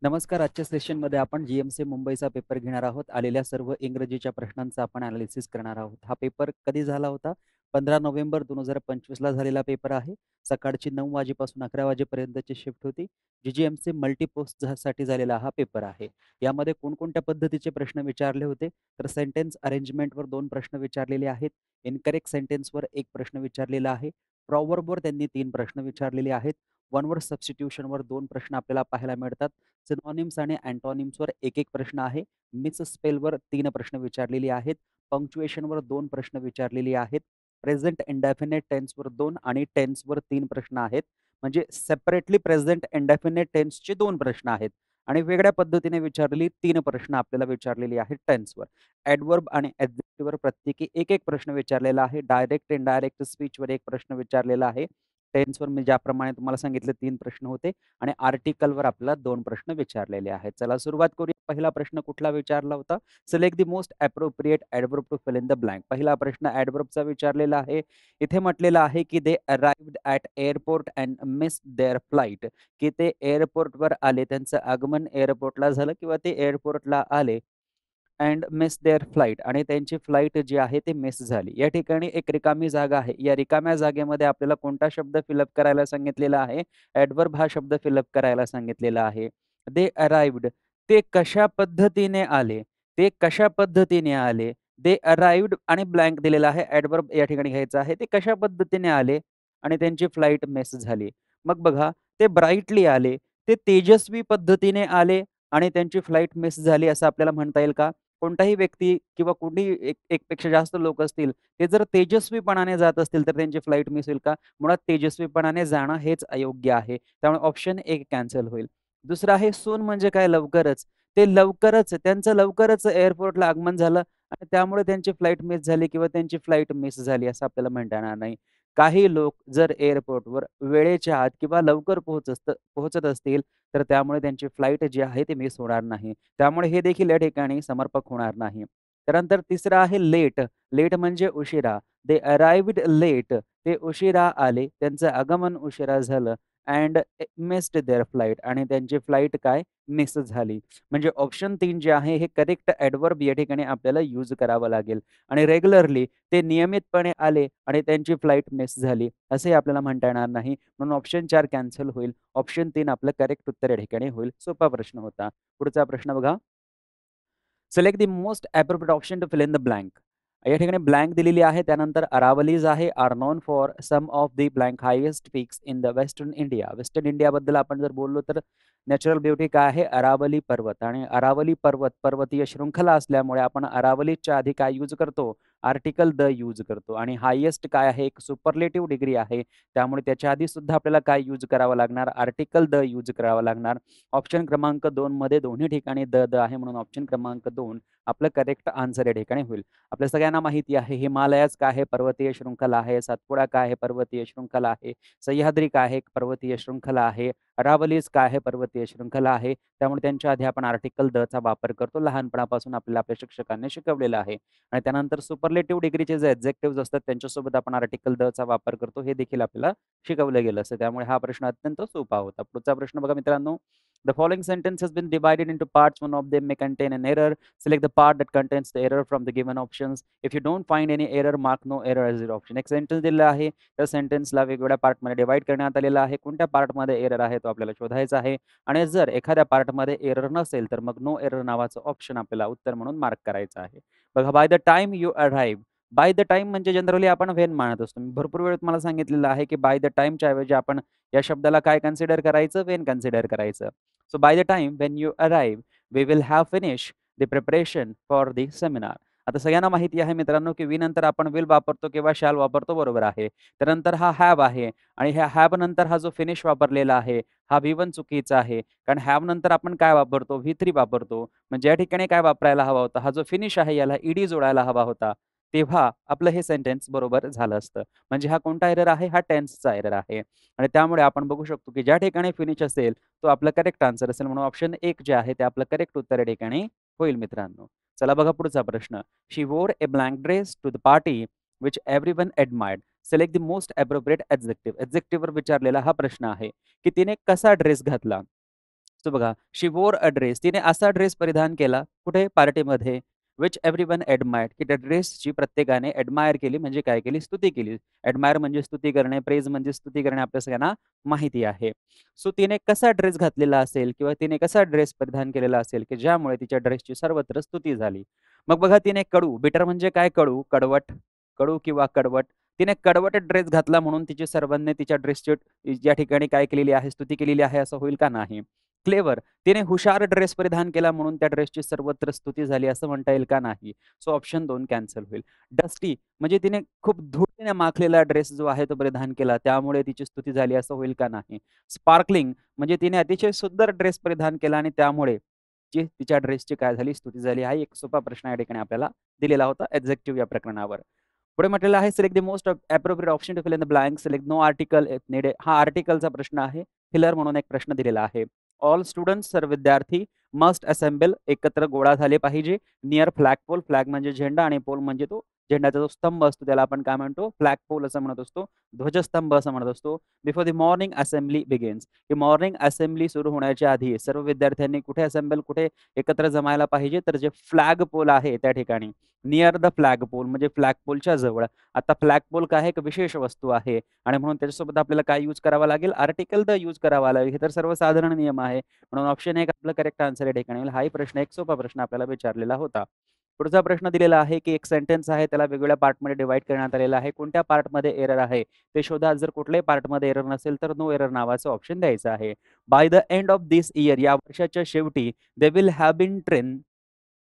नमस्कार. आजच्या सेशनमध्ये आपण जीएमसी मुंबईचा पेपर घेणार आहोत. आलेल्या सर्व इंग्रजीच्या प्रश्नांचं आपण ॲनालिसिस करणार आहोत. हा पेपर कधी झाला होता? 15 नोव्हेंबर 2025ला झालेला पेपर आहे. सकाळची 9 वाजेपासून 11 वाजेपर्यंतची शिफ्ट होती. जीजीएमसी मल्टीपोस्ट साठी झालेला हा पेपर आहे. यामध्ये कोणकोणत्या पद्धतीचे प्रश्न विचारले होते? तर सेंटेन्स अरेंजमेंटवर 2 प्रश्न विचारलेले आहेत. इनकरेक्ट सेंटेन्सवर 1 प्रश्न विचारलेला आहे. प्रॉव्हर्बवर त्यांनी 3 प्रश्न विचारलेले आहेत. वन वर्ड सबस्टिट्यूशनवर 2 प्रश्न आपल्याला पाहायला मिळतात. सिनॉनिम्स आणि अँटॉनिम्सवर एक एक प्रश्न आहे. मिस स्पेलवर 3 प्रश्न विचारलेले आहेत. पंक्च्युएशनवर 2 प्रश्न विचारलेले आहेत. प्रेझेंट इंडेफिनिट टेन्सवर 2 आणि टेन्सवर 3 प्रश्न आहेत. म्हणजे सेपरेटली प्रेझेंट इंडेफिनिट टेन्सचे 2 प्रश्न आहेत आणि वेगळ्या पद्धतीने विचारलेली 3 प्रश्न आपल्याला विचारलेली आहेत टेन्सवर. ॲडव्हर्ब आणि ॲडजेक्टिव्हवर प्रत्येकी एक एक प्रश्न विचारलेला आहे. डायरेक्ट, इनडायरेक्ट स्पीचवर 1 प्रश्न विचारलेला आहे. टेन्सवर मी ज्याप्रमाणे तुम्हाला सांगितले 3 प्रश्न होते आणि आर्टिकलवर आपल्याला 2 प्रश्न विचारलेले आहेत. चला सुरुवात करूया. पहिला प्रश्न कुठला विचारला होता? Select the most appropriate adverb to fill in the blank. पहिला प्रश्न ॲडव्हर्बचा विचारलेला आहे. इथे म्हटलेलं आहे की they arrived at airport and missed their flight. की ते एअरपोर्टवर आले, त्यांचं आगमन एअरपोर्टला झालं किंवा ते एअरपोर्टला आले अँड मिस देअर फ्लाइट आणि त्यांची फ्लाइट जी आहे ती मिस झाली. या ठिकाणी एक रिकामी जागा आहे. या रिकाम्या जागेमध्ये आपल्याला कोणता शब्द फिलअप करायला सांगितलेला आहे? ॲडव्हर्ब हा शब्द फिलअप करायला सांगितलेला आहे. दे अराइव्हड, ते कशा पद्धतीने आले? ते कशा पद्धतीने आले? दे अराइव्हड आणि ब्लँक दिलेला आहे. ॲडव्हर्ब या ठिकाणी घ्यायचा आहे. ते कशा पद्धतीने आले आणि त्यांची फ्लाइट मिस झाली. मग बघा, ते ब्राईटली आले, ते तेजस्वी पद्धतीने आले आणि त्यांची फ्लाइट मिस झाली असं आपल्याला म्हणता येईल का? कोणताही व्यक्ती किंवा कोणीही एकपेक्षा जास्त लोक असतील, ते जर तेजस्वीपणाने जात असतील, तर त्यांची फ्लाइट मिस होईल का? मुळात तेजस्वीपणाने जाणं हेच अयोग्य आहे. त्यामुळे ऑप्शन 1 कॅन्सल होईल. दुसरं आहे सून म्हणजे काय? लवकरच. ते लवकरच, त्यांचं लवकरच एअरपोर्टला आगमन झालं आणि त्यामुळे त्यांची फ्लाइट मिस झाली किंवा त्यांची फ्लाइट मिस झाली असं आपल्याला म्हणता येणार नाही. काही लोक जर एअरपोर्टवर वेळेच्या आत किंवा लवकर पोहोचत असतील, तर त्यामुळे त्यांची फ्लाइट जी आहे ती मिस होणार नाही. त्यामुळे हे देखील या ठिकाणी समर्पक होणार नाही. त्यानंतर तिसरं आहे लेट. लेट म्हणजे उशिरा. दे अराइव्हड लेट. ते उशिरा आले. त्यांचं आगमन उशिरा झालं अँड मिस्ड देअर फ्लाइट आणि त्यांची फ्लाइट काय? मिस झाली. म्हणजे ऑप्शन 3 जे आहे हे करेक्ट ॲडव्हर्ब या ठिकाणी आपल्याला यूज करावं लागेल आणि रेग्युलरली ते नियमितपणे आले आणि त्यांची फ्लाइट मिस झाली असंही आपल्याला म्हणता येणार नाही. म्हणून ऑप्शन 4 कॅन्सल होईल. ऑप्शन 3 आपलं करेक्ट उत्तर या ठिकाणी होईल. सोपा प्रश्न होता. पुढचा प्रश्न बघा. Select the most appropriate option to fill in the blank. या ठिकाणी ब्लँक दिलेली आहे. त्यानंतर अरावलीज आहे. Are known for some of the blank highest peaks in the western India. Western इंडियाबद्दल आपण जर बोललो तर नॅचरल ब्युटी काय आहे? अरावली पर्वत आणि अरावली पर्वत पर्वतीय शृंखला असल्यामुळे आपण अरावलीच्या आधी काय यूज करतो? आर्टिकल द यूज करतो आणि हायेस्ट काय आहे? एक सुपरलेटिव्ह डिग्री आहे. त्यामुळे त्याच्या आधी सुद्धा आपल्याला काय यूज करावं लागणार? आर्टिकल द यूज करावं लागणार. ऑप्शन क्रमांक 2 मध्ये दोन्ही ठिकाणी द आहे म्हणून ऑप्शन क्रमांक 2 आपलं करेक्ट आन्सर या ठिकाणी होईल. आपल्या सगळ्यांना माहिती आहे हिमालयाज काय आहे? पर्वतीय शृंखला आहे. सातपुडा काय आहे? पर्वतीय शृंखला आहे. सह्याद्री काय आहे? पर्वतीय शृंखला आहे. अरावलीज काय आहे? पर्वतीय शृंखला आहे. त्यामुळे त्यांच्या आधी आपण आर्टिकल द चा वापर करतो. लहानपणापासून आपल्याला आपल्या शिक्षकांनी शिकवलेलं आहे आणि त्यानंतर सुपरलेटिव्ह डिग्रीचे जे ॲडजेक्टिव्हज असतात त्यांच्यासोबत आपण आर्टिकल द चा वापर करतो. हे देखील आपल्याला शिकवलं गेलं असतं. त्यामुळे हा प्रश्न अत्यंत सोपा होता. पुढचा प्रश्न बघा मित्रांनो. The following sentence has been divided into parts. One of them may contain an error. Select the part that contains the error from the given options. If you don't find any error, mark no error as your option. एक sentence दिलेला आहे. त्या सेंटेन्सला वेगवेगळ्या पार्टमध्ये divide करण्यात आलेला आहे. कोणत्या पार्टमध्ये एरर आहे तो आपल्याला शोधायचा आहे आणि जर एखाद्या पार्टमध्ये एरर नसेल तर मग नो एरर नावाचं ऑप्शन आपल्याला उत्तर म्हणून मार्क करायचं आहे. बघा, by the time you arrive. By the time म्हणजे जनरली आपण व्हेन मानत असतो. मी भरपूर वेळ तुम्हाला सांगितलेलं आहे की बाय द टाईमच्या ऐवजी आपण या शब्दाला काय कन्सिडर करायचं? व्हेन कन्सिडर करायचं. So by the time when you arrive, we will have finished the preparation for the seminar. आता सगळ्यांना माहिती आहे मित्रांनो, की वी नंतर आपण विल वापरतो किंवा शॅल वापरतो, बरोबर आहे. त्यानंतर हा हॅव आहे आणि ह्या हॅव नंतर हा जो फिनिश वापरलेला आहे, हा V1 चुकीचा आहे. कारण हॅव नंतर आपण काय वापरतो? V3 वापरतो. म्हणजे या ठिकाणी काय वापरायला हवा होता? हा जो फिनिश आहे याला ईडी जोडायला हवा होता. तेव्हा आपलं हे सेंटेन्स बरोबर झालं असतं. म्हणजे हा कोणता एरर आहे? हा टेन्सचा एरर आहे आणि त्यामुळे आपण बघू शकतो, की ज्या ठिकाणी फिनिश असेल तो आपला करेक्ट आन्सर असेल म्हणून ऑप्शन 1 जे आहे ते आपलं करेक्ट उत्तर या ठिकाणी होईल मित्रांनो. चला बघा पुढचा प्रश्न. She wore a blank dress to the party which everyone admired. Select the most appropriate adjective. ॲडजेक्टिव्हवर विचारलेला हा प्रश्न आहे, की तिने कसा ड्रेस घातला? सो बघा, शी वोर अ ड्रेस. तिने असा ड्रेस परिधान केला. कुठे? पार्टीमध्ये. व्हिच एव्हरीवन एडमायर्ड, की त्या ड्रेसची प्रत्येकाने एडमायर केली म्हणजे काय केली? स्तुती केली. एडमायर म्हणजे स्तुती करणे, प्रेज म्हणजे स्तुती करणे आपल्या सगळ्यांना माहिती आहे. सो तिने कसा ड्रेस घातलेला असेल किंवा तिने कसा ड्रेस परिधान केलेला असेल, की ज्यामुळे तिच्या ड्रेसची सर्वत्र स्तुती झाली. मग बघा तिने कडू, बिटर म्हणजे काय कडू? कडवट. कडू किंवा कडवट. तिने कडवट ड्रेस घातला म्हणून तिची सर्वांनी तिच्या ड्रेसची या ठिकाणी काय केलेली आहे? स्तुती केलेली आहे असं होईल का? नाही. क्लेवर, तिने हुशार ड्रेस परिधान केला म्हणून त्या ड्रेसची सर्वत्र स्तुती झाली असं म्हणता येईल का? नाही. सो ऑप्शन 2 कॅन्सल होईल. डस्टी म्हणजे तिने खूप धुळीने माखलेला ड्रेस जो आहे तो परिधान केला त्यामुळे तिची स्तुती झाली असं होईल का? नाही. स्पार्कलिंग म्हणजे तिने अतिशय सुंदर ड्रेस परिधान केला आणि त्यामुळे तिच्या ड्रेसची काय झाली? स्तुती झाली. हा एक सोपा प्रश्न या ठिकाणी आपल्याला दिलेला होता ॲडजेक्टिव्ह या प्रकरणावर. पुढे म्हटलेलं आहे select the most appropriate option to fill in the blank. Select no article if needed. हा आर्टिकलचा प्रश्न आहे. फिलर म्हणून एक प्रश्न दिलेला आहे. ऑल स्टुडंट्स, सर्व विद्यार्थी मस्ट असेंबल, एकत्र गोळा झाले पाहिजे. नियर फ्लॅग पोल, फ्लॅग म्हणजे झेंडा आणि पोल म्हणजे तो झेंड्याचा जो स्तंभ असतो त्याला आपण काय म्हणतो? फ्लॅग पोल असं म्हणत असतो. ध्वजस्तंभ असं म्हणत असतो. Before the morning assembly begins, की मॉर्निंग असेंब्ली सुरू होण्याच्या आधी सर्व विद्यार्थ्यांनी कुठे असेंबल, कुठे एकत्र जमायला पाहिजे? तर जे फ्लॅग पोल आहे त्या ठिकाणी. नियर द फ्लॅग पोल म्हणजे फ्लॅग पोलच्या जवळ. आता फ्लॅग पोल काय आहे? एक विशेष वस्तू आहे आणि म्हणून त्याच्यासोबत आपल्याला काय यूज करावा लागेल? आर्टिकल द यूज करावा लागेल. हे तर सर्वसाधारण नियम आहे. म्हणून ऑप्शन 1 आपलं करेक्ट आन्सर या ठिकाणी होईल. हाही प्रश्न एक सोपा प्रश्न आपल्याला विचारलेला होता. पुढचा प्रश्न दिलेला आहे, की एक सेंटन्स आहे त्याला वेगवेगळ्या पार्टमध्ये डिव्हाईड करण्यात आलेला आहे. कोणत्या पार्टमध्ये एरर आहे ते शोधा. जर कुठल्याही पार्टमध्ये एरर नसेल तर नो एरर नावाचं ऑप्शन द्यायचं आहे. By the end of this year, या वर्षाच्या शेवटी they will have been train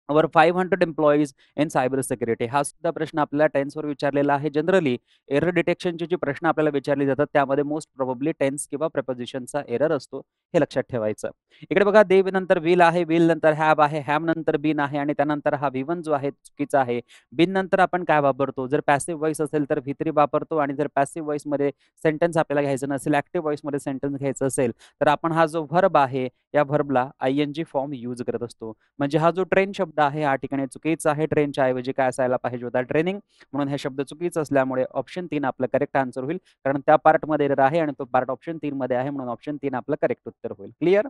over 500 employees in cyber security. हा सुद्धा प्रश्न आपल्याला टेन्सवर विचारलेला आहे. जनरली एरर डिटेक्शनचे जे प्रश्न आपल्याला विचारले जातात त्यामध्ये मोस्ट प्रोबेबली टेन्स किंवा प्रिपोझिशनचा एरर असतो. हे लक्षात ठेवायचं. इकडे बघा दे नंतर विल आहे, विल नंतर हॅव आहे, हॅव नंतर बीन आहे आणि त्यानंतर हा V1 जो आहे चुकीचा आहे. बीन नंतर आपण काय वापरतो? जर पॅसिव्ह व्हॉईस असेल तर V3 वापरतो आणि जर पॅसिव्ह व्हॉईसमध्ये सेंटन्स आपल्याला घ्यायचं नसेल, ॲक्टिव्ह व्हॉईसमध्ये सेंटन्स घ्यायचं असेल तर आपण हा जो व्हर्ब आहे या व्हर्बला ING फॉर्म यूज करत असतो. म्हणजे हा जो ट्रेन शब्द आहे या ठिकाणी चुकीचा आहे. ट्रेनच्या ऐवजी काय असायला पाहिजे होता? ट्रेनिंग. म्हणून हे शब्द चुकीचं असल्यामुळे ऑप्शन 3 आपलं करेक्ट आन्सर होईल. कारण त्या पार्टमध्ये एरर आहे आणि तो पार्ट ऑप्शन 3 मध्ये आहे म्हणून ऑप्शन 3 आपलं करेक्ट उत्तर होईल. क्लिअर?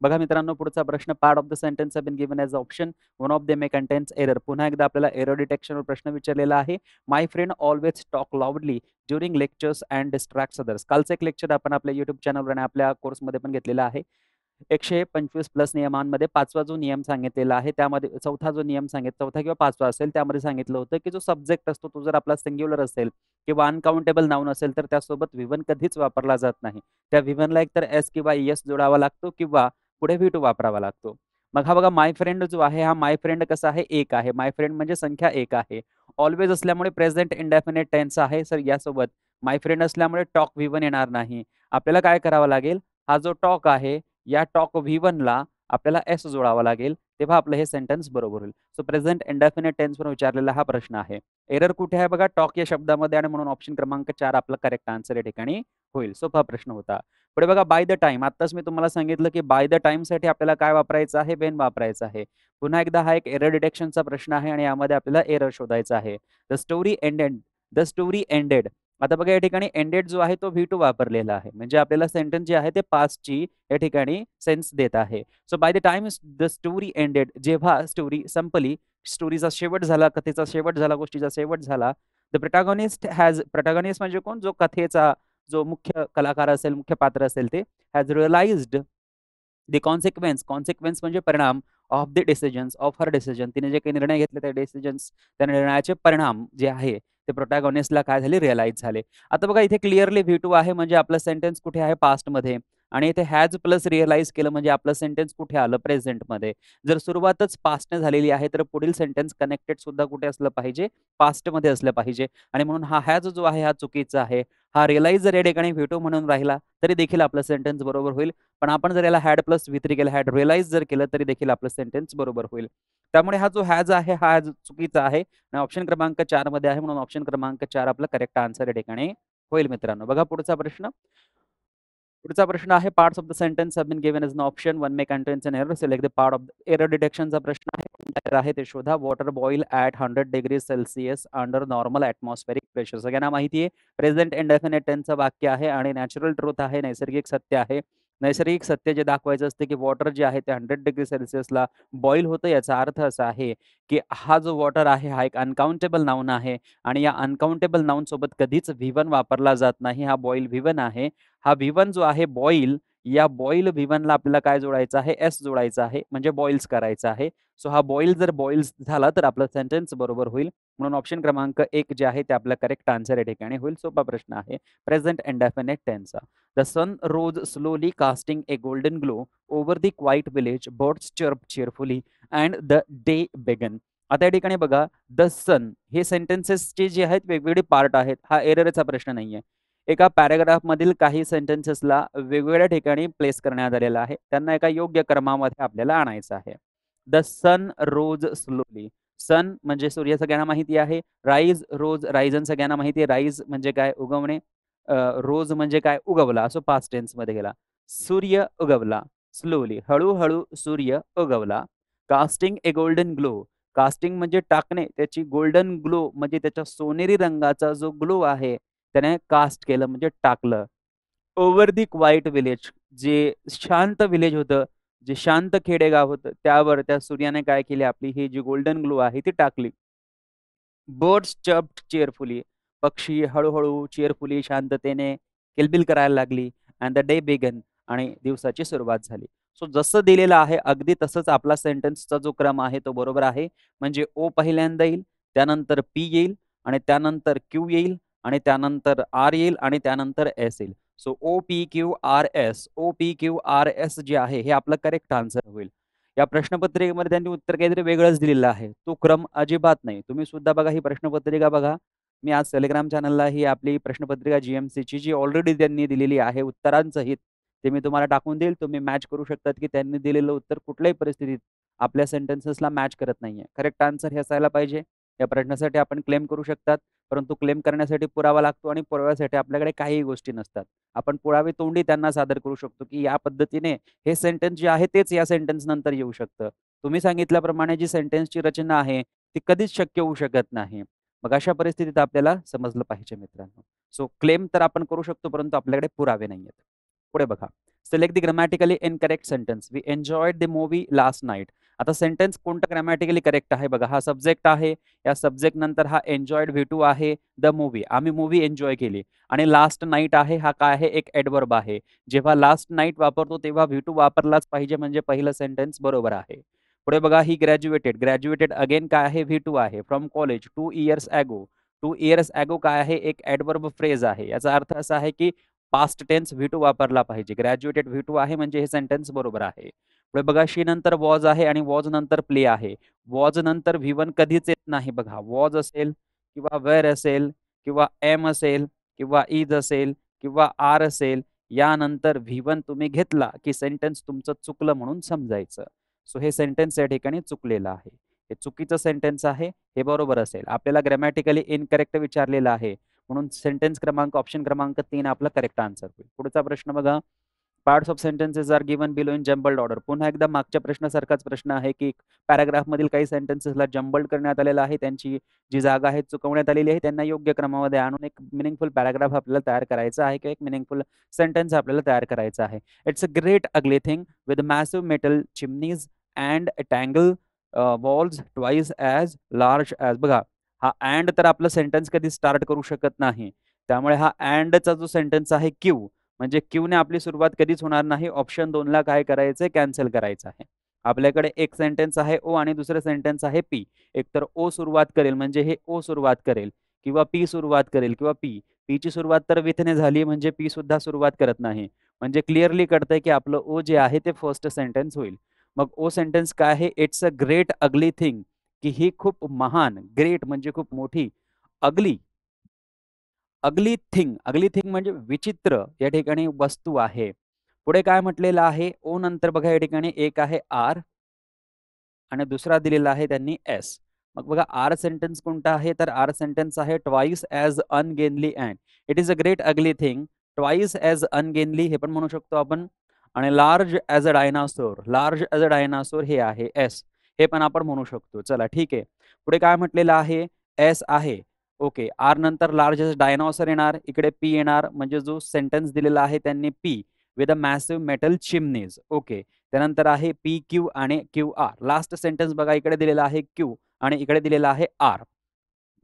बघा मित्रांनो पुढचा प्रश्न. Part of the sentence have been given as option. One of them may contains error. पुन्हा एकदा आपल्याला एरर डिटेक्शनवर प्रश्न विचारलेला आहे. My friend always talk loudly during lectures and distracts others. कालचं एक लेक्चर आपण आपल्या YouTube चॅनलवर आणि आपल्या कोर्समध्ये पण घेतलेलं आहे. 125 प्लस नियमांमध्ये 5वा जो नियम सांगितलेला आहे त्यामध्ये 4था जो नियम चौथा किंवा 5वा असेल त्यामध्ये सांगितलं होतं, की जो सब्जेक्ट असतो तो जर आपला सिंग्युलर असेल किंवा अनकाउंटेबल नाउन असेल तर त्यासोबत V1 कधीच वापरला जात नाही. त्या V1 ला एकतर एस किंवा एस जोडावा लागतो किंवा पुढे V2 वापरावा लागतो. मग हा बघा माय फ्रेंड जो आहे हा माय फ्रेंड कसा आहे? 1 आहे. माय फ्रेंड म्हणजे संख्या 1 आहे. ऑलवेज असल्यामुळे प्रेझेंट इंडेफिनिट टेन्स आहे. सर यासोबत माय फ्रेंड असल्यामुळे टॉक V1 येणार नाही. आपल्याला काय करावं लागेल? हा जो टॉक आहे या टॉक V1 ला आपल्याला एस जोडावा लागेल. तेव्हा आपलं हे सेंटन्स बरोबर होईल. सो प्रेझेंट इंडेफिनिट टेन्सवर विचारलेला हा प्रश्न आहे. एरर कुठे आहे बघा? टॉक या शब्दामध्ये आणि म्हणून ऑप्शन क्रमांक 4 आपला करेक्ट आन्सर या ठिकाणी होईल. सोपा प्रश्न होता. पुढे बघा बाय द टाईम. आत्ताच मी तुम्हाला सांगितलं, की बाय द टाईमसाठी आपल्याला काय वापरायचं आहे? वेन वापरायचं आहे. पुन्हा एकदा हा एक एरर डिटेक्शनचा प्रश्न आहे आणि यामध्ये आपल्याला एरर शोधायचा आहे. The story ended. The story ended. आता बघा या ठिकाणी एंडेड जो आहे तो V2 वापरलेला आहे. म्हणजे आपल्याला सेंटेन्स जे आहे ते पास्टची या ठिकाणी सेन्स देत आहे. So by the time the story ended, जेव्हा स्टोरी संपली, स्टोरीचा शेवट झाला, कथेचा शेवट झाला, गोष्टीचा शेवट झाला. द प्रोटॅगॉनिस्ट म्हणजे कोण? जो कथेचा जो मुख्य कलाकार असेल, मुख्य पात्र असेल ते हॅज रिअलाइज्ड द कॉन्सिक्वेन्स म्हणजे परिणाम of the decisions of her decision. तिने जे काही निर्णय घेतले त्या डिसिजन्स, त्या निर्णयाचे परिणाम जे आहे ते प्रोटॅगॉनिस्टला काय झाले? रिअलाइज झाले. आता बघा इथे क्लिअरली V2 आहे म्हणजे आपलं सेंटेन्स कुठे आहे? पास्टमध्ये. आणि इथे हॅज प्लस रिअलाइज केलं म्हणजे आपलं सेंटेन्स कुठे आलं? प्रेझेंटमध्ये. जर सुरुवातच पास्टने झालेली आहे तर पुढील सेंटेन्स कनेक्टेड सुद्धा कुठे असलं पाहिजे? पास्टमध्ये असलं पाहिजे. आणि म्हणून हा हॅज जो आहे हा चुकीचा आहे. हा रिअलाइज जर या ठिकाणी V2 म्हणून राहिला तरी देखील आपलं सेंटेन्स बरोबर होईल. पण आपण जर याला हॅड प्लस V3 केलं, हॅड रिअलाइज जर केलं तरी देखील आपलं सेंटेन्स बरोबर होईल. त्यामुळे हा जो हॅज आहे हा हॅज चुकीचा आहे आणि ऑप्शन क्रमांक 4 मध्ये आहे म्हणून ऑप्शन क्रमांक 4 आपला करेक्ट आन्सर या ठिकाणी होईल मित्रांनो. बघा पुढचा प्रश्न. पुढचा प्रश्न आहे parts of the sentence have been given as an option. One may contains an error. Select the part of error डिटेक्शनचा प्रश्न आहे. कोणता एरर आहे ते शोधा. Water boil at 100 degree Celsius under normal atmospheric pressure. सगळ्यांना माहिती आहे प्रेझेंट इंडेफिनिट टेन्सचं वाक्य आहे आणि नॅचरल ट्रूथ आहे, नैसर्गिक सत्य आहे. नैसर्गिक सत्य जे दाखवायचं असते, की वॉटर जे आहे ते 100 डिग्री सेल्सियसला बॉईल होतं. याचा अर्थ असा आहे, की हा जो वॉटर आहे हा एक अनकाउंटेबल नाउन आहे आणि या अनकाउंटेबल नाउन सोबत कधीच व्ही1 वापरला जात नाही. हा बॉईल व्ही1 आहे. हा व्ही1 जो आहे बॉईल, या बॉईल व्ही1ला आपल्याला काय जोडायचं आहे? एस जोडायचं आहे. म्हणजे बॉइल्स करायचं आहे. सो हा बॉईल जर बॉइल्स झाला तर आपलं सेंटेन्स बरोबर होईल. म्हणून ऑप्शन क्रमांक 1 जे आहे ते आपलं करेक्ट आन्सर या ठिकाणी होईल. सोपा प्रश्न आहे. Present indefinite tense. The sun rose slowly, casting a golden glow over the quiet village. Birds chirped cheerfully, and the day began. आता या ठिकाणी बघा, द सन हे सेंटेन्सेसचे जे आहेत वेगवेगळे पार्ट आहेत. हा एररचा प्रश्न नाहीये. एका पॅराग्राफमधील काही सेंटेन्सेसला वेगवेगळ्या ठिकाणी प्लेस करण्यात आलेला आहे. त्यांना एका योग्य क्रमामध्ये आपल्याला आणायचं आहे. The sun rose slowly. सन म्हणजे सूर्य सगळ्यांना माहिती आहे. राईज रोज रायझन सगळ्यांना माहिती आहे. राईज म्हणजे काय? उगवणे. रोज म्हणजे काय? उगवला. असो पास्ट टेन्समध्ये गेला. सूर्य उगवला. स्लोली हळू-हळू सूर्य उगवला. कास्टिंग ए गोल्डन ग्लो. कास्टिंग म्हणजे टाकणे. त्याची गोल्डन ग्लो म्हणजे त्याच्या सोनेरी रंगाचा जो ग्लो आहे, त्याने कास्ट केलं म्हणजे टाकलं. Over the quite village. जे शांत विलेज होतं, जे शांत खेडेगाव होतं, त्यावर त्या सूर्याने काय केले? आपली ही जी गोल्डन ग्लो आहे ती टाकली. Birds chirped cheerfully. पक्षी हळू-हळू चीअरफुली शांततेने किलबिल करायला लागली. And the day began. आणि दिवसाची सुरुवात झाली. सो जसं दिलेलं आहे अगदी तसंच आपला सेंटेन्सचा जो क्रम आहे तो बरोबर आहे. म्हणजे ओ पहिल्यांदा येईल, त्यानंतर पी येईल आणि त्यानंतर क्यू येईल आणि त्यानंतर आर येईल आणि त्यानंतर एस येईल. So O P Q R S. O P Q R S जे आहे हे आपलं करेक्ट आन्सर होईल. या प्रश्नपत्रिकेमध्ये त्यांनी उत्तर काहीतरी वेगळंच दिलेलं आहे. तो क्रम अजिबात नाही. तुम्ही सुद्धा बघा ही प्रश्नपत्रिका बघा. मी आज टेलिग्राम चॅनलला ही आपली प्रश्नपत्रिका जी-एम-सीची जी ऑलरेडी त्यांनी दिलेली आहे उत्तरांसहित, ते मी तुम्हाला टाकून देईल. तुम्ही मॅच करू शकतात, की त्यांनी दिलेलं उत्तर कुठल्याही परिस्थितीत आपल्या सेंटेन्सेसला मॅच करत नाहीये. करेक्ट आन्सर हे असायला पाहिजे. या प्रश्नासाठी आपण क्लेम करू शकतात. परंतु क्लेम करण्यासाठी पुरावा लागतो आणि पुराव्यासाठी आपल्याकडे काहीही गोष्टी नसतात. आपण पुरावे तोंडी त्यांना सादर करू शकतो, की या पद्धतीने हे सेंटेन्स जे आहे तेच या सेंटेन्स नंतर येऊ शकतं. तुम्ही सांगितल्याप्रमाणे जी सेंटेन्सची रचना आहे ती कधीच शक्य होऊ शकत नाही. मग अशा परिस्थितीत आपल्याला समजलं पाहिजे मित्रांनो. सो क्लेम तर आपण करू शकतो, परंतु आपल्याकडे पुरावे नाहीयेत. पुढे बघा. Select the grammatically incorrect sentence. We enjoyed the movie last night. आता सेंटेन्स कोणतं ग्रामॅटिकली करेक्ट आहे बघा. हा सब्जेक्ट आहे. या सब्जेक्ट नंतर हा एन्जॉयड V2 आहे. The movie. आम्ही मूव्ही एन्जॉय केली. आणि लास्ट नाईट आहे. हा काय आहे? एक एडवर्ब आहे. जेव्हा लास्ट नाईट वापरतो तेव्हा V2 वापरलाच पाहिजे म्हणजे पहिलं सेंटेन्स बरोबर आहे. पुढे बघा ही ग्रॅज्युएटेड. ग्रॅज्युएटेड अगेन काय आहे? V2 आहे. From college 2 years ago. 2 years ago काय आहे? एक एडवर्ब फ्रेज आहे. याचा अर्थ असा आहे की पास्ट टेन्स V2 वापरला पाहिजे. ग्रॅज्युएटेड V2 आहे म्हणजे हे सेंटेन्स बरोबर आहे. पुढे बघा शी नंतर वॉज आहे आणि वॉज नंतर प्ले आहे. वॉज नंतर V1 कधीच येत नाही बघा. वॉज असेल किंवा वेअर असेल किंवा एम असेल किंवा इज असेल किंवा आर असेल, यानंतर V1 तुम्ही घेतला की सेंटेन्स तुमचं चुकलं म्हणून समजायचं. सो हे सेंटेन्स या ठिकाणी चुकलेलं आहे. हे चुकीचं सेंटेन्स आहे. हे बरोबर असेल. आपल्याला ग्रॅमॅटिकली इनकरेक्ट विचारलेलं आहे. म्हणून सेंटेन्स क्रमांक ऑप्शन क्रमांक 3 आपला करेक्ट आन्सर होईल. पुढचा प्रश्न बघा. Parts of sentences are given below in jumbled order. पुन्हा एकदा मागच्या प्रश्नासारखाच प्रश्न आहे, की पॅराग्राफमधील काही सेंटेन्सेसला जम्बल्ड करण्यात आलेलं आहे. त्यांची जी जागा आहे चुकवण्यात आलेली आहे. त्यांना योग्य क्रमामध्ये आणून एक मीनिंगफुल पॅराग्राफ आपल्याला तयार करायचा आहे किंवा एक मीनिंगफुल सेंटेन्स आपल्याला तयार करायचा आहे. It's a great ugly thing with massive metal chimneys and tangle walls twice as large as. बघा हा अँड तर आपलं सेंटेन्स कधी स्टार्ट करू शकत नाही. त्यामुळे हा अँडचा जो सेंटेन्स आहे क्यू म्हणजे क्यूने आपली सुरुवात कधीच होणार नाही. ऑप्शन 2 ला काय करायचंय? कॅन्सल करायचं आहे. आपल्याकडे एक सेंटेन्स आहे ओ आणि दुसरं सेंटेन्स आहे पी. एकतर ओ सुरुवात करेल म्हणजे हे ओ सुरुवात करेल किंवा पी सुरुवात करेल किंवा पी. पीची सुरुवात तर विथने झाली म्हणजे पी सुद्धा सुरुवात करत नाही. म्हणजे क्लिअरली कळतंय की आपलं ओ जे आहे ते फर्स्ट सेंटेन्स होईल. मग ओ सेंटेन्स काय आहे? It's a great ugly thing, की ही खूप महान. ग्रेट म्हणजे खूप मोठी. अगली अगली थिंग. अगली थिंग म्हणजे विचित्र या ठिकाणी वस्तू आहे. पुढे काय म्हटलेलं आहे? ओ नंतर बघा या ठिकाणी एक आहे आर आणि दुसरा दिलेला आहे त्यांनी एस. मग बघा आर सेंटेन्स कोणता आहे? तर आर सेंटेन्स आहे twice as ungainly and. It is a great ugly thing. Twice as ungainly हे पण म्हणू शकतो आपण. आणि large as a dinosaur. Large as a dinosaur हे आहे एस. हे पण आपण म्हणू शकतो. चला ठीक आहे. पुढे काय म्हटलेलं आहे? एस आहे. ओके. आर नंतर लार्ज ॲज डायनॉसॉर येणार. इकडे पी येणार म्हणजे जो सेंटेन्स दिलेला आहे त्यांनी P. With a massive metal chimneys. Okay. त्यानंतर आहे पी क्यू आणि क्यू आर. लास्ट सेंटेन्स बघा, इकडे दिलेला आहे क्यू आणि इकडे दिलेला आहे आर.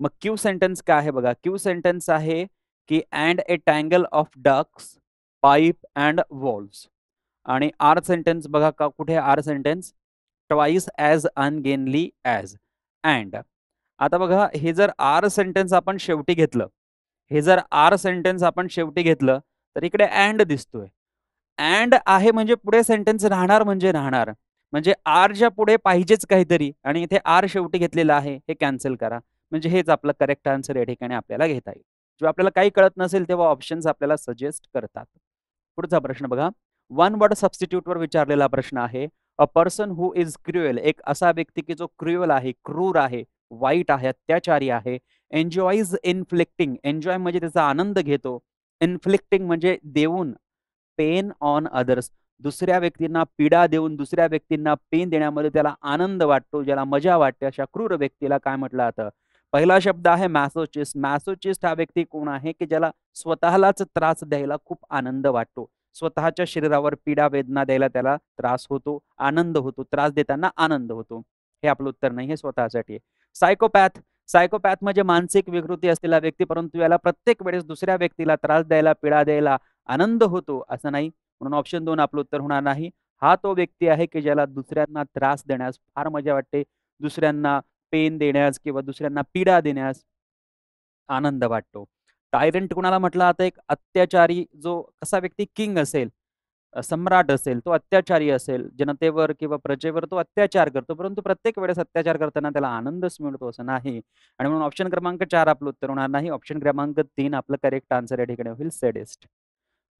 मग क्यू सेंटेन्स काय आहे बघा, क्यू सेंटेन्स आहे की and a tangle of ducts, pipe and walls. आणि आर सेंटेन्स बघा का, कुठे R sentence, twice as ungainly as and. आता बघा, हे जर आर सेंटेन्स आपण शेवटी घेतलं, हे जर आर सेंटेन्स आपण शेवटी घेतलं तर इकडे अँड दिसतोय. अँड आहे म्हणजे पुढे सेंटेन्स राहणार म्हणजे राहणार. म्हणजे आरच्या पुढे पाहिजेच काहीतरी आणि इथे आर शेवटी घेतलेला आहे, हे कॅन्सल करा. म्हणजे हेच आपलं करेक्ट आन्सर या ठिकाणी आपल्याला घेता येईल. जेव्हा आपल्याला काही कळत नसेल तेव्हा ऑप्शन्स आपल्याला सजेस्ट करतात. पुढचा प्रश्न बघा, वन वर्ड सबस्टिट्यूटवर विचारलेला प्रश्न आहे. A person who is cruel, एक असा व्यक्ती की जो क्रुएल आहे, क्रूर आहे, वाईट आहे, अत्याचारी आहे. एन्जॉईज इन्फ्लिक्टिंग, एन्जॉय म्हणजे त्याचा आनंद घेतो. इन्फ्लिक्टिंग म्हणजे देऊन, पेन ऑन अदर्स, दुसऱ्या व्यक्तींना पीडा देऊन दुसऱ्या व्यक्तींना पेन देण्यामध्ये त्याला आनंद वाटतो, ज्याला मजा वाटते, अशा क्रूर व्यक्तीला काय म्हटलं जातं? पहिला शब्द आहे मॅसोचिस्ट. मॅसोचिस्ट हा व्यक्ती कोण आहे की ज्याला स्वतःलाच त्रास द्यायला खूप आनंद वाटतो. स्वतःच्या शरीरावर पीडा वेदना द्यायला त्याला त्रास होतो, आनंद होतो, त्रास देताना आनंद होतो. हे आपलं उत्तर नाही, हे स्वतःसाठी आहे. सायकोपॅथ, सायकोपॅथ म्हणजे मानसिक विकृती असलेला व्यक्ती, परंतु याला प्रत्येक वेळेस दुसऱ्या व्यक्तीला त्रास द्यायला, पीडा द्यायला आनंद होतो असं नाही, म्हणून ऑप्शन 2 आपलं उत्तर होणार नाही. हा तो व्यक्ती आहे की ज्याला दुसऱ्यांना त्रास देण्यास फार मजा वाटते, दुसऱ्यांना पेन देण्यास किंवा दुसऱ्यांना पीडा देण्यास आनंद वाटतो. टायरंट कुणाला म्हटलं जातं? एक अत्याचारी जो कसा व्यक्ती किंग असेल, सम्राट असेल, तो अत्याचारी असेल, जनतेवर किंवा प्रजेवर तो अत्याचार करतो, परंतु प्रत्येक वेळेस अत्याचार करताना त्याला आनंदच मिळतो असं नाही. आणि म्हणून ऑप्शन क्रमांक 4 आपलं उत्तर होणार नाही. ऑप्शन क्रमांक 3 आपलं करेक्ट आन्सर या ठिकाणी होईल, सॅडिस्ट.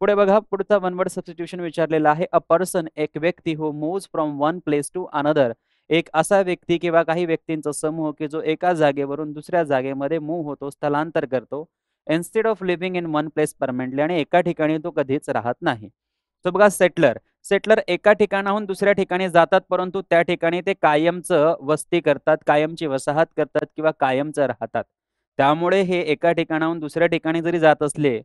पुढे बघा, पुढचा वन वर्ड सबस्टिट्यूशन विचारलेला आहे. अ पर्सन, एक व्यक्ती, who moves from one place to another, एक असा व्यक्ती किंवा काही व्यक्तींचा समूह की जो एका जागेवरून दुसऱ्या जागेमध्ये मूव्ह होतो, स्थलांतर करतो. Instead of living in one place permanently, आणि एका ठिकाणी तो कधीच राहत नाही. तर बघा, सेटलर, सेटलर एका ठिकाणाहून दुसऱ्या ठिकाणी जातात, परंतु त्या ठिकाणी ते कायमचं वस्ती करतात, कायमची वसाहत करतात किंवा कायमचं राहतात. त्यामुळे हे एका ठिकाणाहून दुसऱ्या ठिकाणी जरी जात असले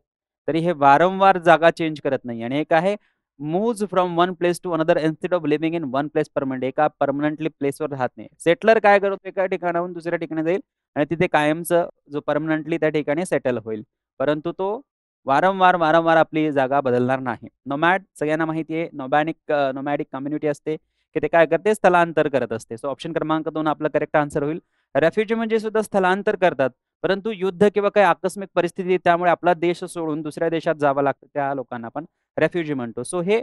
तरी हे वारंवार जागा चेंज करत नाही. आणि एक आहे moves from one place to another instead of living in one place permanent, एका परमनंटली प्लेसवर राहत नाही. सेटलर काय करतो? एका ठिकाणाहून दुसऱ्या ठिकाणी जाईल आणि तिथे कायमचं जो परमनंटली त्या ठिकाणी सेटल होईल, परंतु तो वारंवार वारंवार आपली जागा बदलणार नाही. नोमॅड सगळ्यांना माहिती आहे, नोमॅडिक कम्युनिटी असते की ते काय करते? स्थलांतर करत असते. सो ऑप्शन क्रमांक 2 आपलं करेक्ट आन्सर होईल. रेफ्युजी म्हणजे सुद्धा स्थलांतर करतात, परंतु युद्ध किंवा काही आकस्मिक परिस्थिती त्यामुळे आपला देश सोडून दुसऱ्या देशात जावं लागतं, त्या लोकांना आपण रेफ्युजी म्हणतो. सो हे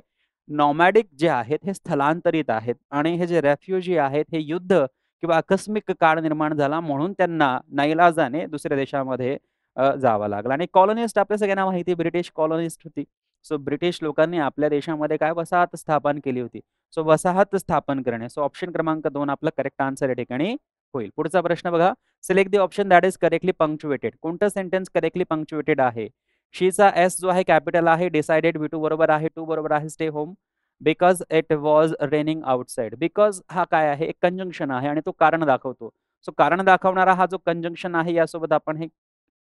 नॉमॅडिक जे आहेत हे स्थलांतरित आहेत, आणि हे जे रेफ्युजी आहेत हे युद्ध किंवा आकस्मिक काळ निर्माण झाला म्हणून त्यांना नाईलाजाने दुसऱ्या देशामध्ये जावं लागलं. आणि कॉलनिस्ट आपल्या सगळ्यांना माहिती, ब्रिटिश कॉलनिस्ट होती. सो ब्रिटिश लोकांनी आपल्या देशामध्ये काय वसाहत स्थापन केली होती. सो वसाहत स्थापन करणे. सो ऑप्शन क्रमांक 2 आपलं करेक्ट आन्सर या ठिकाणी होईल. पुढचा प्रश्न बघा, select the option that is correctly punctuated. कोणतं सेंटेन्स करेक्टली पंक्च्युएटेड आहे? शीचा एस जो आहे कॅपिटल आहे. डिसाइडेड V2 बरोबर आहे. 2 बरोबर आहे. Stay home because it was raining outside. Because हा काय आहे? एक कंजंक्शन आहे आणि तो कारण दाखवतो. सो कारण दाखवणारा हा जो कंजंक्शन आहे यासोबत आपण हे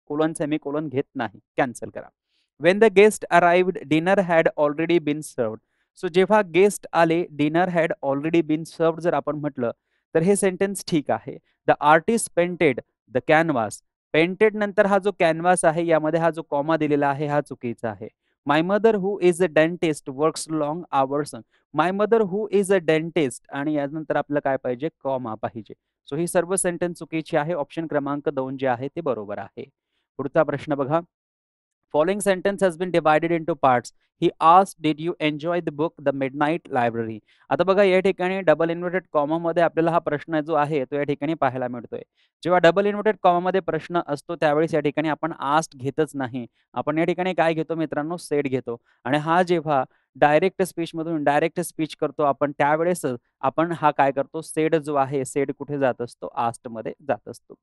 कोलन सेमीकोलन घेत नाही, कॅन्सल करा. When the guest arrived dinner had already been served. So जेव्हा गेस्ट आले, dinner had already been served जर आपण म्हटलं तर हे सेंटेन्स ठीक आहे. The artist painted the canvas. Painted नंतर हा जो कॅनव्हास आहे यामध्ये हा जो कॉमा दिलेला आहे हा चुकीचा आहे. My mother who is a dentist works long hours. My mother who is a dentist आणि यानंतर आपलं काय पाहिजे? कॉमा पाहिजे. सो ही सर्व सेंटेन्स चुकीची आहे. ऑप्शन क्रमांक 2 जे आहे ते बरोबर आहे. पुढचा प्रश्न बघा, following sentence has been divided into parts. He asked did you enjoy the book the midnight library. आता बघा, या ठिकाणी डबल इन्व्हर्टेड कॉमामध्ये आपल्याला हा प्रश्न जो आहे तो या ठिकाणी पाहायला मिळतोय. जेव्हा डबल इन्व्हर्टेड कॉमामध्ये प्रश्न असतो त्यावेळेस या ठिकाणी आपण आस्क्ड घेतच नाही. आपण या ठिकाणी काय घेतो मित्रांनो? सेड घेतो. आणि हा जेव्हा डायरेक्ट स्पीचमधून डायरेक्ट स्पीच करतो आपण त्यावेळेस आपण हा काय करतो? सेड जो आहे, सेड कुठे जात असतो? आस्क्ड मध्ये जात असतो.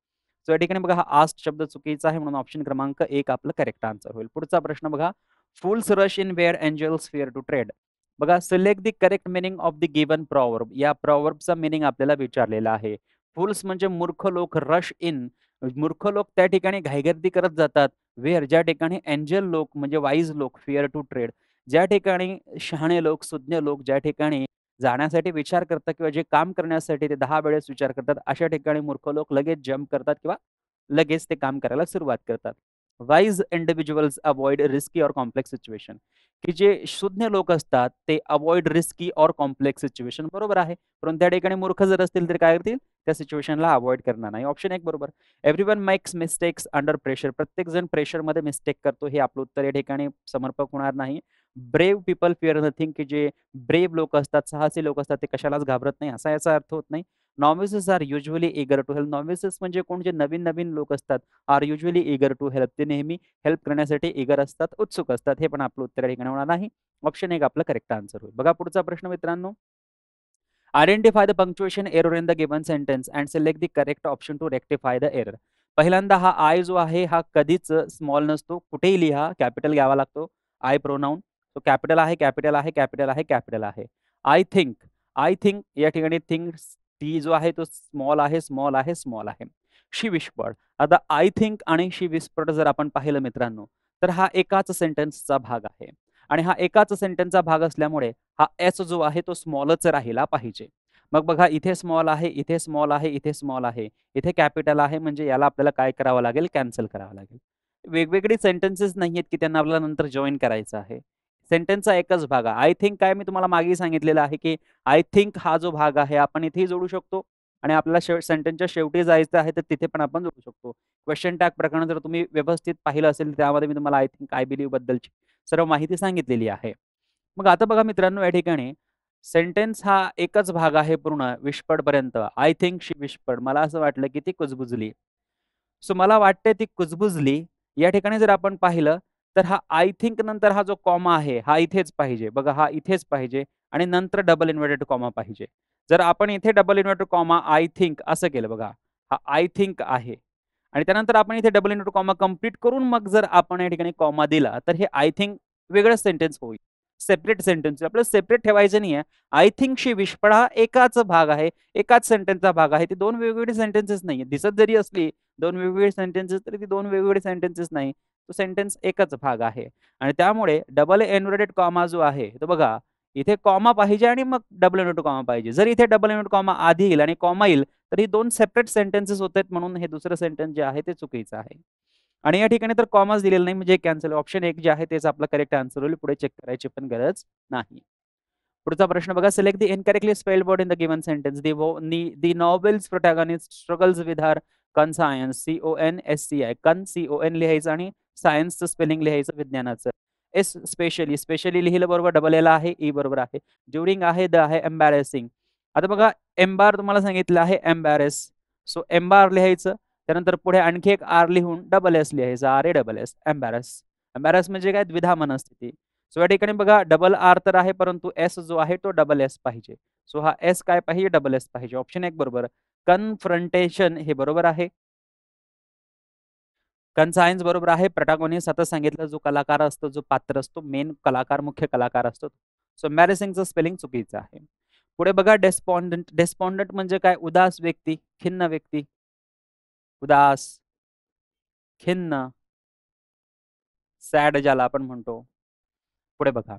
सो या ठिकाणी बघा, हा आस्क्ड शब्द चुकीचा आहे, म्हणून ऑप्शन क्रमांक 1 आपलं करेक्ट आन्सर होईल. पुढचा प्रश्न बघा, fools rush in where angels fear to tread. बघा, select the correct meaning of the given proverb. या प्रॉवर्बचा मिनिंग आपल्याला विचारलेला आहे. फूल्स म्हणजे मूर्ख लोक, रश इन मूर्ख लोक त्या ठिकाणी घाईगर्दी करत जातात. वेअर ज्या ठिकाणी, एंजल लोक म्हणजे वाईज लोक, फिअर टू ट्रेड ज्या ठिकाणी शहाणे लोक, सुज्ञ लोक ज्या ठिकाणी जाण्यासाठी विचार करतात किंवा जे काम करण्यासाठी ते 10 वेळेस विचार करतात, अशा ठिकाणी मूर्ख लोक लगेच जंप करतात किंवा लगेच ते काम करायला सुरुवात करतात. Wise individuals avoid risky or complex situation, की जे शुद्ध लोक असतात ते avoid risky or complex situation, बरोबर आहे. परंतु त्या ठिकाणी मूर्ख जर असतील तर काय करतील? त्या सिच्युएशनला अव्हॉइड करणार नाही. ऑप्शन 1 बरोबर. Everyone makes mistakes under pressure. प्रत्येक जण प्रेशरमध्ये मिस्टेक करतो. हे आपलं उत्तर या ठिकाणी समर्पक होणार नाही. ब्रेव्ह पीपल फिअर नथिंग, की जे ब्रेव्ह लोक असतात, साहसी लोक असतात, ते कशालाच घाबरत नाही, असा याचा अर्थ होत नाही. Novices are usually eager to help. Novices म्हणजे कोण? जे नवीन-नवीन लोक असतात, are usually eager to help. ते नेहमी हेल्प करण्यासाठी ईगर असतात, उत्सुक असतात. हे पण आपलं उत्तर या ठिकाणी होणार नाही. ऑप्शन 1 आपलं करेक्ट आन्सर होईल. बघा पुढचा प्रश्न मित्रांनो. Identify the punctuation error in the given sentence and select the correct option to rectify the error. पहिल्यांदा हा आय जो आहे हा कधीच स्मॉल नसतो. कुठेही लिहा, कॅपिटल घ्यावा लागतो. आय प्रोनाउन तो कॅपिटल आहे, कॅपिटल आहे, कॅपिटल आहे, कॅपिटल आहे. आय थिंक, आय थिंक या ठिकाणी थिंग्स टी जो आहे तो स्मॉल आहे, स्मॉल आहे, स्मॉल आहे. शी विस्पर्ड. आता आय थिंक आणि शी विस्पर्ड जर आपण पाहिलं मित्रांनो, तर हा एकाच सेंटेन्सचा भाग आहे आणि हा एकाच सेंटेन्सचा भाग असल्यामुळे हा एस जो आहे तो स्मॉलच राहिला पाहिजे. मग बघा इथे स्मॉल आहे, इथे स्मॉल आहे, इथे स्मॉल आहे, इथे कॅपिटल आहे, म्हणजे याला आपल्याला काय करावं लागेल? कॅन्सल करावं लागेल. वेगवेगळे सेंटेन्सेस नाहीयेत की त्यांना आपल्याला नंतर जॉइन करायचं आहे. सेंटेन्सचा एकच भाग आहे. आय थिंक काय मी तुम्हाला मागे सांगितलेलं आहे, की आय थिंक हा जो भाग आहे आपण इथेही जोडू शकतो आणि आपल्याला सेंटेन्सच्या शेवटी जायचं आहे तर तिथे पण आपण जोडू शकतो. क्वेश्चन टॅग प्रकरण जर तुम्ही व्यवस्थित पाहिलं असेल त्यामध्ये मी तुम्हाला आय थिंक, आय बिलीव्ह बद्दलची सर्व माहिती सांगितलेली आहे. मग आता बघा मित्रांनो या ठिकाणी सेंटेन्स हा एकच भाग आहे पूर्ण विस्पर्ड पर्यंत. I think she whispered. मला असं वाटलं की ती कुजबुजली. सो मला वाटतंय ती कुजबुजली. या ठिकाणी जर आपण पाहिलं तर हा आय थिंक नंतर हा जो कॉमा आहे हा इथेच पाहिजे. बघा हा इथेच पाहिजे आणि नंतर डबल इन्व्हर्टेड कॉमा पाहिजे. जर आपण इथे double inverted comma I think असं केलं बघा. हा आय थिंक आहे आणि त्यानंतर आपण इथे डबल इन्व्हर्टेड कॉमा कंप्लीट करून मग जर आपण या ठिकाणी कॉमा दिला तर हे आय थिंक वेगळं सेंटेन्स होईल. सेपरेट सेंटेन्स आपल्याला सेपरेट ठेवायचं नाहीये. आय थिंक शी विस्पर्ड हा एकाच भाग आहे, एकाच सेंटेन्सचा भाग आहे. ते 2 वेगवेगळे सेंटेन्सेस नाहीये. दिसत जरी असली 2 वेगवेगळे सेंटेन्सेस तरी ती 2 वेगवेगळे सेंटेन्सेस नाही. तो सेंटेन्स एकच भाग आहे आणि त्यामुळे डबल इन्व्हर्टेड कॉमा जो आहे तो बघा इथे कॉमा पाहिजे आणि मग डबल इन्व्हर्टेड कॉमा पाहिजे. जर इथे डबल इन्व्हर्टेड कॉमा आधी येईल आणि कॉमा येईल तर ही 2 सेपरेट सेंटेन्सेस होतात म्हणून हे दुसरं सेंटेन्स जे आहे ते चुकीचं आहे. आणि या ठिकाणी तर कॉमाच दिलेला नाही म्हणजे कॅन्सल. ऑप्शन 1 जे आहे तेच आपलं करेक्ट आन्सर होईल. पुढे चेक करायची पण गरज नाही. पुढचा प्रश्न बघा. Select the incorrectly spelled word in the given sentence. The novel's protagonist struggles with her conscience. CONSCI. CON लिहायचं आणि सायन्सचं स्पेलिंग लिहायचं विज्ञानाचं. एस स्पेशली, स्पेशली लिहिलं बरोबर. डबल एल आहे, ई बरोबर आहे. ड्युरिंग आहे, द आहे. एम्बॅरेसिंग. आता बघा एम्बार तुम्हाला सांगितलं आहे एम्बॅरेस. सो एम्बार लिहायचं. त्यानंतर पुढे आणखी एक आर लिहून डबल एस लिहायचं. R A double S. Embarrass. Embarrass म्हणजे काय? द्विधा मनस्थिती. सो या ठिकाणी बघा डबल आर तर आहे परंतु एस जो आहे तो डबल एस पाहिजे. सो हा एस काय पाहिजे? डबल एस पाहिजे. ऑप्शन 1 बरोबर. कन्फ्रंटेशन हे बरोबर आहे. कन्सायन्स बरोबर आहे. प्रोटॅगॉनिस्ट आता सांगितलं जो कलाकार असतो, जो पात्र असतो, मेन कलाकार, मुख्य कलाकार असतो. सो एम्बॅरेसिंगचं स्पेलिंग चुकीचं आहे. पुढे बघा डेस्पॉन्डंट. डेस्पॉन्डंट म्हणजे काय? उदास व्यक्ती, खिन्न व्यक्ती. उदास, खिन्न, सॅड ज्याला आपण म्हणतो. पुढे बघा.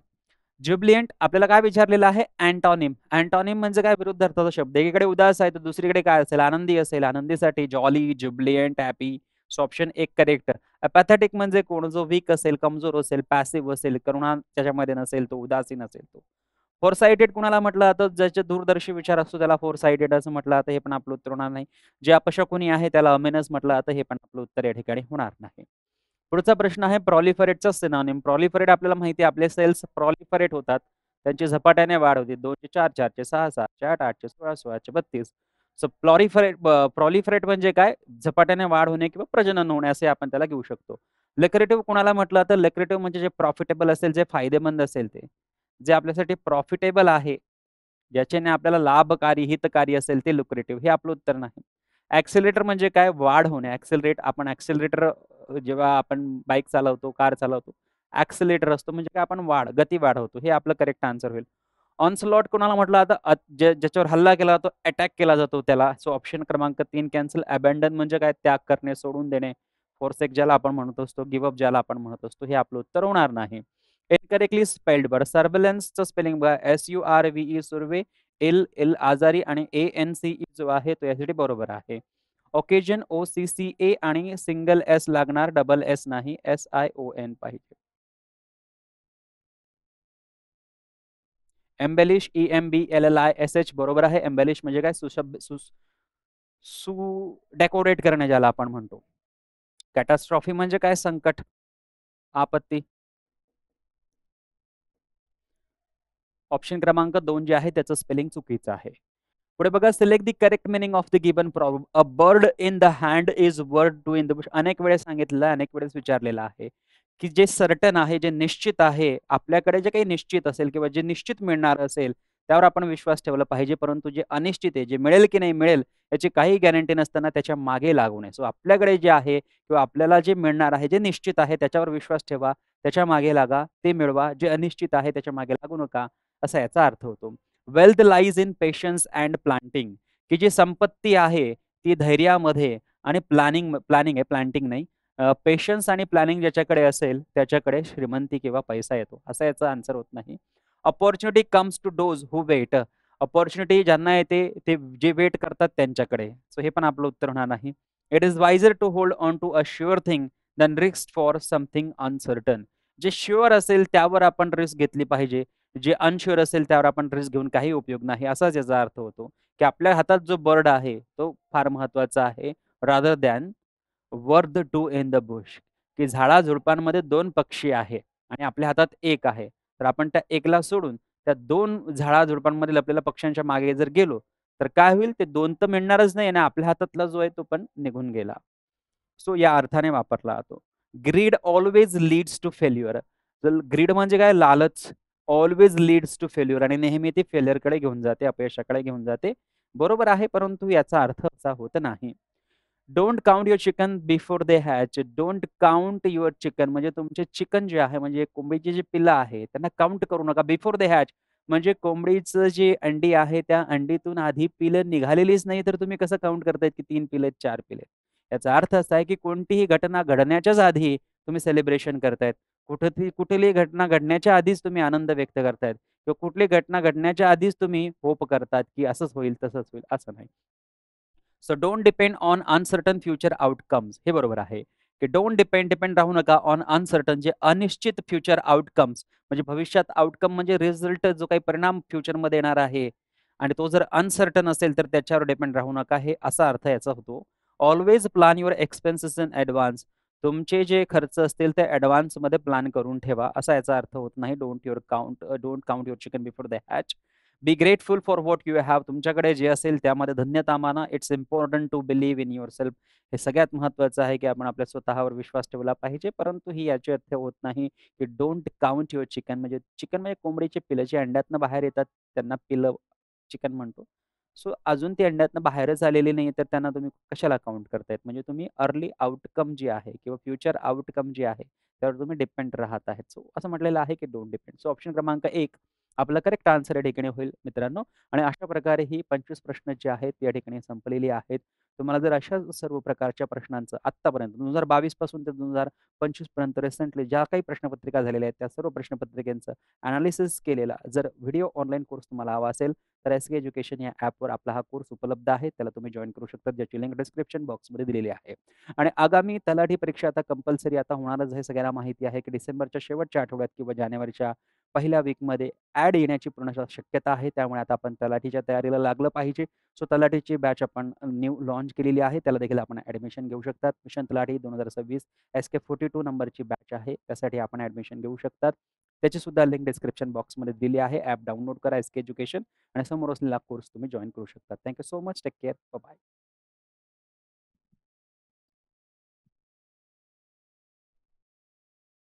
ज्युबिलियंट आपल्याला काय विचारलेलं आहे? अँटॉनिम. अँटॉनिम म्हणजे काय? विरुद्ध अर्थाचा शब्द. एकीकडे उदास आहे तर दुसरीकडे काय असेल? आनंदी असेल. आनंदीसाठी jolly, jubilant, happy. So option 1 correct. Apathetic म्हणजे कोण? जो वीक असेल, कमजोर असेल, पॅसिव्ह असेल, करुणा त्याच्यामध्ये नसेल, तो उदासीन असेल तो. फोरसाइटेड कुणाला म्हटलं जातं? ज्याचे दूरदर्शी विचार असतो त्याला फोरसाइटेड असं म्हटलं जातं. हे पण आपलं उत्तर होणार नाही. जे अपशकुनी आहे त्याला अमेनस म्हटलं जातं. हे पण आपलं उत्तर या ठिकाणी होणार नाही. पुढचा प्रश्न आहे प्रॉलिफरेटचा सिनॉनिम. प्रॉलिफरेट आपल्याला माहिती आहे आपले सेल्स प्रॉलिफरेट होतात. त्यांची झपाट्याने वाढ होते. 2चे 4, 4चे 6, 7चे 8, 8चे 16, 16चे 32. सो प्रॉलिफरेट म्हणजे काय? झपाट्याने वाढ होणे किंवा प्रजनन होणे असे आपण त्याला घेऊ शकतो. लुक्रेटिव्ह कुणाला म्हटलं तर लुक्रेटिव्ह म्हणजे जे प्रॉफिटेबल असेल, जे फायदेमंद असेल ते. जे आपल्यासाठी प्रॉफिटेबल आहे, ज्याच्याने आपल्याला लाभकारी, हितकारी असेल ते लुक्रेटिव्ह. हे आपलं उत्तर नाही. ॲक्सेलरेटर म्हणजे काय? वाढ होणे. ॲक्सेलरेट आपण ॲक्सेलरेटर जेव्हा आपण बाईक चालवतो, कार चालवतो, ॲक्सेलरेटर असतो म्हणजे काय? आपण गती वाढवतो. हे आपलं करेक्ट आन्सर होईल. ऑनस्लॉट कोणाला म्हटलं जातं? ज्याच्यावर हल्ला केला जातो, अटॅक केला जातो त्याला. सो ऑप्शन क्रमांक 3 कॅन्सल. अबॅन्डन म्हणजे काय? त्याग करणे, सोडून देणे. फोरसेक ज्याला आपण म्हणत असतो, गिव्ह अप ज्याला आपण म्हणत असतो. हे आपलं उत्तर होणार नाही. Incorrectly spelled. बरं, सर्व्हेलन्सचं स्पेलिंग बघा, SURVE सुर्वे, एल आजारी आणि ANCE जो आहे तो यासाठी बरोबर आहे. ओकेजन OCCA आणि सिंगल एस लागणार, डबल एस नाही, SION पाहिजे. एम्बेलिश EMBLLISH बरोबर आहे. एम्बेलिश म्हणजे काय, सु डेकोरेट करणे ज्याला आपण म्हणतो. कॅटास्ट्रॉफी म्हणजे काय, संकट, आपत्ती. ऑप्शन क्रमांक 2 जे आहे त्याचं स्पेलिंग चुकीचं आहे. पुढे बघा, select the correct meaning of the given problem. A bird in the hand is worth two in the bush. अनेक वेळेस सांगितलं, अनेक वेळेस विचारलेलं आहे की जे सर्टन आहे, जे निश्चित आहे, आपल्याकडे जे काही निश्चित असेल किंवा जे निश्चित मिळणार असेल त्यावर आपण विश्वास ठेवला पाहिजे, परंतु जे अनिश्चित आहे, जे मिळेल की नाही मिळेल याची काही गॅरंटी नसताना त्याच्या मागे लागू नये. सो आपल्याकडे जे आहे किंवा आपल्याला जे मिळणार आहे, जे निश्चित आहे त्याच्यावर विश्वास ठेवा, त्याच्या मागे लागा, ते मिळवा. जे अनिश्चित आहे त्याच्या मागे लागू नका, असा याचा अर्थ होतो. Wealth lies in patience and planting. की जी संपत्ती आहे ती धैर्यामध्ये आणि प्लॅनिंग आहे, प्लांटिंग नाही. पेशन्स आणि प्लॅनिंग ज्याच्याकडे असेल त्याच्याकडे श्रीमंती किंवा पैसा येतो, असा याचा आन्सर होत नाही. Opportunity comes to those who wait. Opportunity ज्यांना येते ते जे वेट करतात त्यांच्याकडे. सो हे पण आपलं उत्तर होणार नाही. It is wiser to hold on to a sure thing than risk for something uncertain. जे शुअर असेल त्यावर आपण रिस्क घेतली पाहिजे, जे अनश्युअर असेल त्यावर आपण रिस्क घेऊन काही उपयोग नाही, असाच याचा अर्थ होतो. की आपल्या हातात जो बर्ड आहे तो फार महत्वाचा आहे, rather than worth two in the bush. की झाडाझुडपांमध्ये 2 पक्षी आहे आणि आपल्या हातात एक आहे, तर आपण त्या एकला सोडून त्या 2 झाडाझुडपांमध्ये लपलेल्या पक्ष्यांच्या मागे जर गेलो तर काय होईल, ते 2 तर मिळणारच नाही आणि आपल्या हातातला जो आहे तो पण निघून गेला. सो या अर्थाने वापरला जातो. Greed always leads to failure. तर ग्रीड म्हणजे काय, लालच. ऑलवेज लीड्स टू फेल्युअर आणि नेहमी ती फेल्युअरकडे घेऊन जाते, अपयशाकडे घेऊन जाते. बरोबर आहे, परंतु याचा अर्थ असा होत नाही. Don't count your chicken before they hatch. Don't count your chicken म्हणजे तुमचे चिकन जे आहे, म्हणजे कोंबडीची जी पिल्लं आहे त्यांना काउंट करू नका. बिफोर दे हॅच म्हणजे कोंबडीचं जी अंडी आहे त्या अंडीतून आधी पिलं निघालेलीच नाही, तर तुम्ही कसं काउंट करतायत की 3 पिलेत, 4 पिलेत. याचा अर्थ असा आहे की कोणतीही घटना घडण्याच्याच आधी तुम्ही सेलिब्रेशन करतायत. कुठलीही घटना घडण्याच्या आधीच तुम्ही आनंद व्यक्त करतायत किंवा कुठली घटना घडण्याच्या आधीच तुम्ही होप करतात की असंच होईल, तसंच होईल, असं नाही. So don't depend on uncertain future outcomes. हे बरोबर आहे की डोंट डिपेंड राहू नका ऑन अनसर्टन, जे अनिश्चित फ्युचर आउटकम्स म्हणजे भविष्यात आउटकम म्हणजे रिझल्ट, जो काही परिणाम फ्युचरमध्ये येणार आहे आणि तो जर अनसर्टन असेल तर त्याच्यावर डिपेंड राहू नका, हे असा अर्थ याचा होतो. Always plan your expenses in advance. तुमचे जे खर्च असतील ते ॲडव्हान्समध्ये प्लॅन करून ठेवा, असा याचा अर्थ होत नाही. Don't count your chicken before the hatch. Be grateful for what you have. तुमच्याकडे जे असेल त्यामध्ये धन्यता माना. It's important to believe in yourself. हे सगळ्यात महत्त्वाचं आहे की आपण आपल्या स्वतःवर विश्वास ठेवला पाहिजे, परंतु ही याचे अर्थ होत नाही की डोंट काउंट युअर चिकन. म्हणजे चिकन म्हणजे कोंबडीचे पिलं जे अंड्यातनं बाहेर येतात त्यांना पिलं चिकन म्हणतो. सो अजून ती अंड्यातनं बाहेरच आलेली नाही, तर त्यांना तुम्ही कशाला काउंट करतायत. म्हणजे तुम्ही अर्ली आउटकम जी आहे किंवा फ्युचर आउटकम जी आहे त्यावर तुम्ही डिपेंड राहत आहेत. सो असं म्हटलेलं आहे की डोंट डिपेंड. सो ऑप्शन क्रमांक 1 आपला करेक्ट आन्सर या ठिकाणी होईल मित्रांनो. आणि अशा प्रकारे ही 25 प्रश्न जे आहेत या ठिकाणी संपलेली आहेत. तुम्हाला जर अशा सर्व प्रकारच्या प्रश्नांचं आत्तापर्यंत 2022 पासून ते 2025 पर्यंत रिसेंटली ज्या काही प्रश्नपत्रिका झालेल्या आहेत त्या सर्व प्रश्नपत्रिकांचं अनालिसिस केलेला जर व्हिडिओ ऑनलाईन कोर्स तुम्हाला हवा असेल तर एसके एज्युकेशन या ॲपवर आपला हा कोर्स उपलब्ध आहे. त्याला तुम्ही जॉइन करू शकता, ज्याची लिंक डिस्क्रिप्शन बॉक्समध्ये दिलेली आहे. आणि आगामी तलाठी परीक्षा आता कंपल्सरी आता होणारच आहे. सगळ्यांना माहिती आहे की डिसेंबरच्या शेवटच्या आठवड्यात किंवा जानेवारीच्या पहिल्या वीकमध्ये ॲड येण्याची पूर्ण शक्यता आहे. त्यामुळे आता आपण तलाठीच्या तयारीला लागलं पाहिजे. सो तलाठीची बॅच आपण न्यू लॉन्च केलेली आहे. त्याला देखील आपण ॲडमिशन घेऊ शकतात. मिशन तलाठी 2026 SK42 नंबरची बॅच आहे. त्यासाठी आपण ॲडमिशन घेऊ शकतात. त्याची सुद्धा लिंक डिस्क्रिप्शन बॉक्समध्ये दिली आहे. ॲप डाउनलोड करा एसके एज्युकेशन आणि समोर असलेला कोर्स तुम्ही जॉइन करू शकता. Thank you so much. Take care. Bye.